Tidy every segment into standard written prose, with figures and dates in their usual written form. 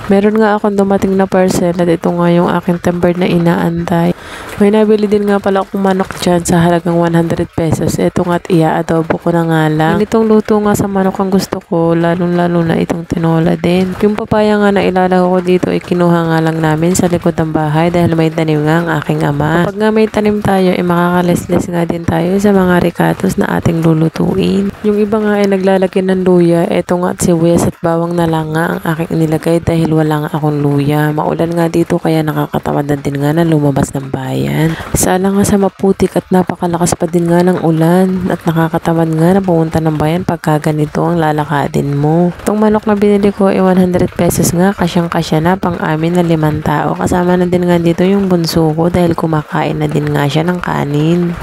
Meron nga akong dumating na parcel at ito nga yung aking timber na inaantay. May nabili din nga pala akong manok dyan sa halagang 100 pesos. Ito nga't ia-adobo ko na nga lang. Itong luto nga sa manok ang gusto ko, lalong-lalo na itong tinola din. Yung papaya nga na ilalago ko dito ay kinuha nga lang namin sa likod ng bahay dahil may tanim nga ang aking ama. Kapag nga may tanim tayo ay makakalislis nga din tayo sa mga rikatos na ating lulutuin. Yung iba nga ay naglalagay ng luya. Ito nga at sibuyas at bawang na lang nga ang aking inilagay dahil wala nga akong luya. Maulan nga dito kaya nakakatamad na din nga na lumabas ng bayan. Sala nga sa maputik at napakalakas pa din nga ng ulan at nakakatamad nga na pumunta ng bayan pagka ganito ang lalakadin mo. Itong manok na binili ko ay 100 pesos nga, kasyang-kasya na pang amin na 5 tao. Kasama na din nga dito yung bunso ko dahil kumakain na din nga siya ng kanin.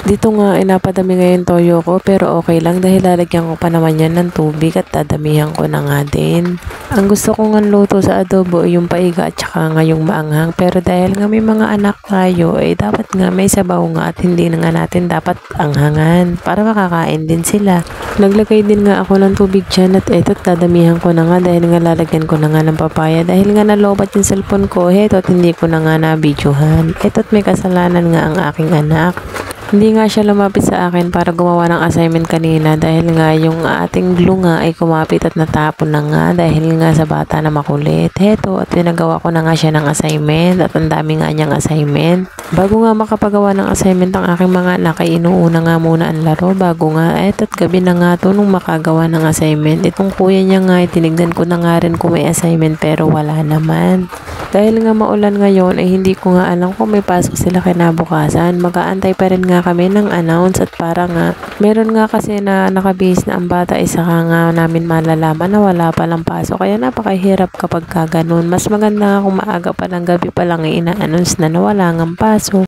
Dito nga ay napadami ngayon toyo ko pero okay lang dahil lalagyan ko pa naman yan ng tubig at dadamihan ko na nga din. Ang gusto ko nga luto sa adobo ay yung paiga at saka nga yung maanghang pero dahil nga may mga anak tayo ay dapat nga may sabaw nga at hindi na nga natin dapat anghangan para makakain din sila. Naglagay din nga ako ng tubig dyan at eto't dadamihan ko na nga dahil nga lalagyan ko na nga ng papaya dahil nga nalobat yung cellphone ko eto't hindi ko na nga na-videohan. Eto't may kasalanan nga ang aking anak. Hindi nga siya lumapit sa akin para gumawa ng assignment kanina dahil nga yung ating glue nga ay kumapit at natapon na nga dahil nga sa bata na makulit. Heto at pinagawa ko na nga siya ng assignment at ang dami nga niyang assignment. Bago nga makapagawa ng assignment ang aking mga anak ay inuuna nga muna ang laro bago nga eto't gabi na nga to nung makagawa ng assignment. Itong kuya niya nga ay tinignan ko na nga rin kung may assignment pero wala naman. Dahil nga maulan ngayon ay hindi ko nga alam kung may pasok sila kinabukasan. Mag-aantay pa rin nga kami ng announce at para nga meron nga kasi na nakabihis na ang bata isa nga namin malalaman na wala palang pasok kaya napakahirap kapag ganun. Mas maganda kung maaga pa ng gabi pa lang ina-announce na wala ngang pasok.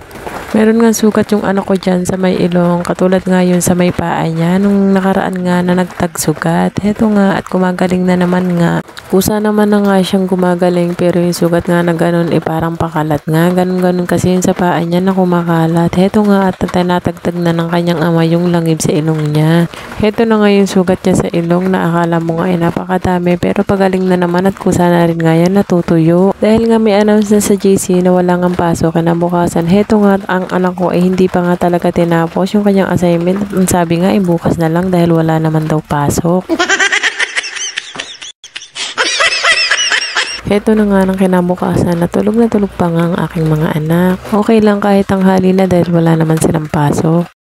Meron nga sukat yung anak ko dyan sa may ilong katulad nga yun sa may paa niya nung nakaraan nga na nagtagsugat. Heto nga at gumagaling na naman nga. Kusa naman na nga siyang gumagaling pero yung sugat nga na ganun parang pakalat nga. Ganun kasi yun sa paa niya na kumakalat. Heto nga at tinatagtag na ng kanyang ama yung langib sa ilong niya. Heto na nga yung sugat niya sa ilong na akala mo nga ay napakadami pero pagaling na naman at kusa na rin nga yan natutuyo. Dahil nga may announce na sa JC na wala ngang pasok kinabukasan. Heto nga ang anak ko ay hindi pa nga talaga tinapos yung kanyang assignment. Ang sabi nga ay bukas na lang dahil wala naman daw pasok. Heto na nga ng kinabukasan, natulog pa nga ang aking mga anak. Okay lang kahit tanghali na dahil wala naman silang pasok.